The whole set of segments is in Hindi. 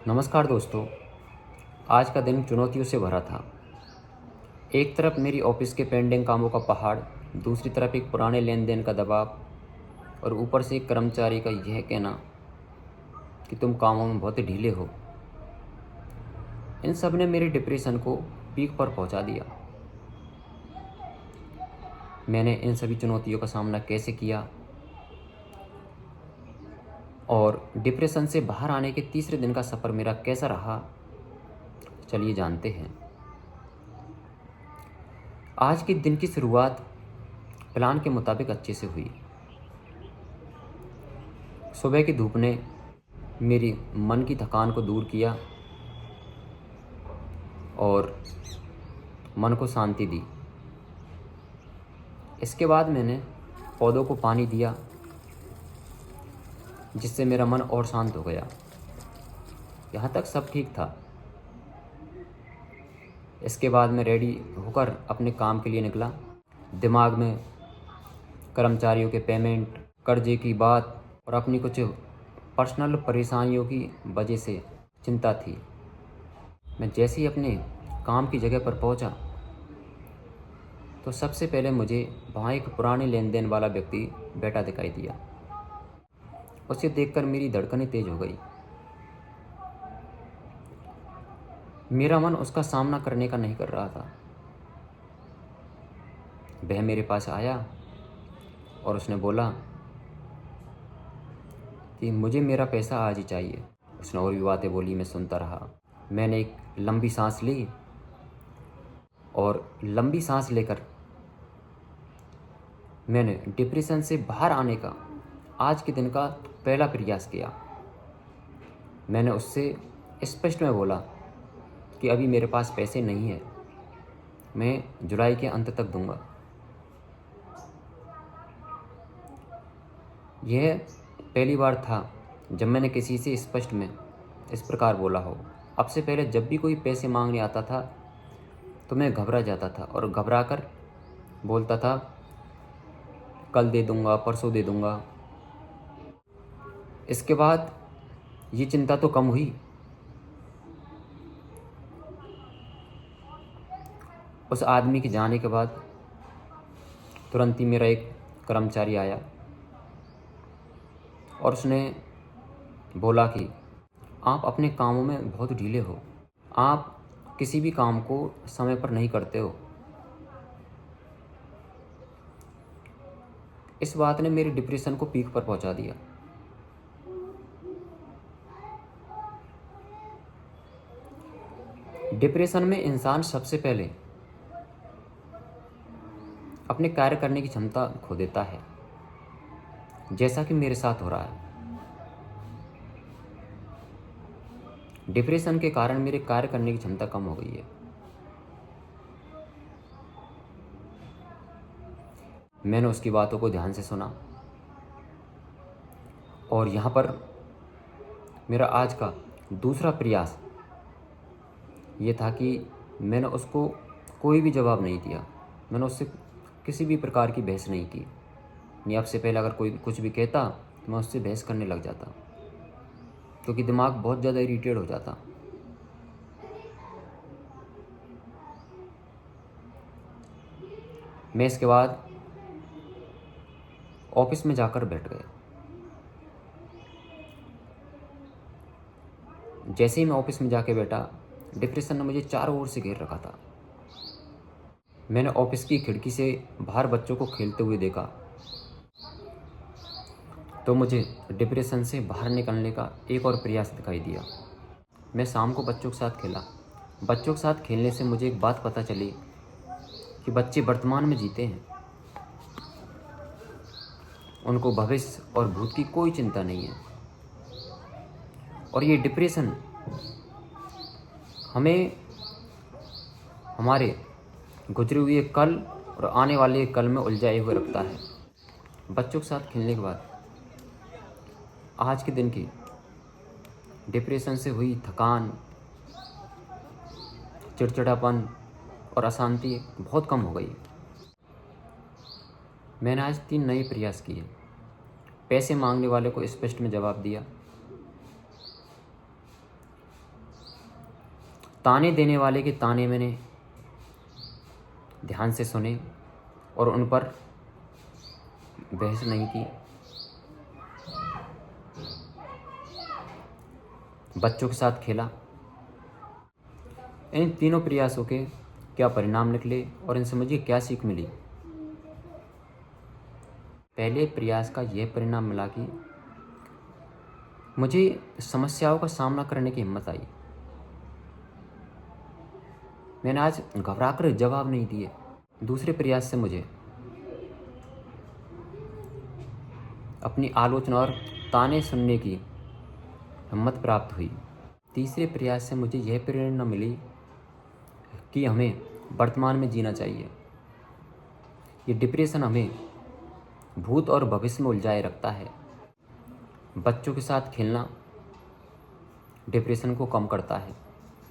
नमस्कार दोस्तों। आज का दिन चुनौतियों से भरा था। एक तरफ मेरी ऑफिस के पेंडिंग कामों का पहाड़, दूसरी तरफ एक पुराने लेन देन का दबाव और ऊपर से एक कर्मचारी का यह कहना कि तुम कामों में बहुत ही ढीले हो। इन सब ने मेरे डिप्रेशन को पीक पर पहुंचा दिया। मैंने इन सभी चुनौतियों का सामना कैसे किया और डिप्रेशन से बाहर आने के तीसरे दिन का सफ़र मेरा कैसा रहा, चलिए जानते हैं। आज के दिन की शुरुआत प्लान के मुताबिक अच्छे से हुई। सुबह की धूप ने मेरी मन की थकान को दूर किया और मन को शांति दी। इसके बाद मैंने पौधों को पानी दिया, जिससे मेरा मन और शांत हो गया। यहाँ तक सब ठीक था। इसके बाद मैं रेडी होकर अपने काम के लिए निकला। दिमाग में कर्मचारियों के पेमेंट, कर्जे की बात और अपनी कुछ पर्सनल परेशानियों की वजह से चिंता थी। मैं जैसे ही अपने काम की जगह पर पहुंचा, तो सबसे पहले मुझे वहाँ एक पुराने लेन देन वाला व्यक्ति बैठा दिखाई दिया। उसे देखकर मेरी धड़कनें तेज हो गई। मेरा मन उसका सामना करने का नहीं कर रहा था। वह मेरे पास आया और उसने बोला कि मुझे मेरा पैसा आज ही चाहिए। उसने और भी बातें बोली, मैं सुनता रहा। मैंने एक लंबी सांस ली और लंबी सांस लेकर मैंने डिप्रेशन से बाहर आने का आज के दिन का पहला प्रयास किया। मैंने उससे स्पष्ट में बोला कि अभी मेरे पास पैसे नहीं है, मैं जुलाई के अंत तक दूंगा। यह पहली बार था जब मैंने किसी से स्पष्ट में इस प्रकार बोला हो। अब से पहले जब भी कोई पैसे मांगने आता था तो मैं घबरा जाता था और घबरा कर बोलता था कल दे दूंगा, परसों दे दूंगा। इसके बाद ये चिंता तो कम हुई। उस आदमी के जाने के बाद तुरंत ही मेरा एक कर्मचारी आया और उसने बोला कि आप अपने कामों में बहुत ढीले हो, आप किसी भी काम को समय पर नहीं करते हो। इस बात ने मेरे डिप्रेशन को पीक पर पहुंचा दिया। डिप्रेशन में इंसान सबसे पहले अपने कार्य करने की क्षमता खो देता है, जैसा कि मेरे साथ हो रहा है। डिप्रेशन के कारण मेरे कार्य करने की क्षमता कम हो गई है। मैंने उसकी बातों को ध्यान से सुना और यहाँ पर मेरा आज का दूसरा प्रयास ये था कि मैंने उसको कोई भी जवाब नहीं दिया। मैंने उससे किसी भी प्रकार की बहस नहीं की। नहीं, अब से पहले अगर कोई कुछ भी कहता तो मैं उससे बहस करने लग जाता, क्योंकि दिमाग बहुत ज़्यादा इरिटेट हो जाता। मैं इसके बाद ऑफिस में जाकर बैठ गया। जैसे ही मैं ऑफिस में जाके बैठा, डिप्रेशन ने मुझे चारों ओर से घेर रखा था। मैंने ऑफिस की खिड़की से बाहर बच्चों को खेलते हुए देखा, तो मुझे डिप्रेशन से बाहर निकलने का एक और प्रयास दिखाई दिया। मैं शाम को बच्चों के साथ खेला। बच्चों के साथ खेलने से मुझे एक बात पता चली कि बच्चे वर्तमान में जीते हैं, उनको भविष्य और भूत की कोई चिंता नहीं है। और ये डिप्रेशन हमें हमारे गुजरे हुए कल और आने वाले कल में उलझाए हुए रखता है। बच्चों के साथ खेलने के बाद आज के दिन की डिप्रेशन से हुई थकान, चिड़चिड़ापन और अशांति बहुत कम हो गई। मैंने आज 3 नए प्रयास किए। पैसे मांगने वाले को स्पष्ट में जवाब दिया, ताने देने वाले के ताने मैंने ध्यान से सुने और उन पर बहस नहीं की। बच्चों के साथ खेला। इन तीनों प्रयासों के क्या परिणाम निकले और इनसे मुझे क्या सीख मिली? पहले प्रयास का यह परिणाम मिला कि मुझे समस्याओं का सामना करने की हिम्मत आई। मैंने आज घबराकर जवाब नहीं दिए। दूसरे प्रयास से मुझे अपनी आलोचना और ताने सुनने की हिम्मत प्राप्त हुई। तीसरे प्रयास से मुझे यह प्रेरणा मिली कि हमें वर्तमान में जीना चाहिए। ये डिप्रेशन हमें भूत और भविष्य में उलझाए रखता है। बच्चों के साथ खेलना डिप्रेशन को कम करता है,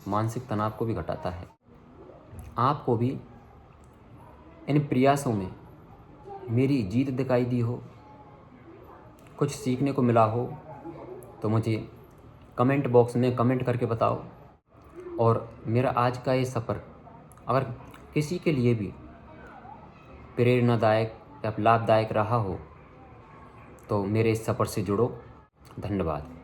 मानसिक तनाव को भी घटाता है। आपको भी इन प्रयासों में मेरी जीत दिखाई दी हो, कुछ सीखने को मिला हो, तो मुझे कमेंट बॉक्स में कमेंट करके बताओ। और मेरा आज का ये सफ़र अगर किसी के लिए भी प्रेरणादायक या लाभदायक रहा हो तो मेरे इस सफ़र से जुड़ो। धन्यवाद।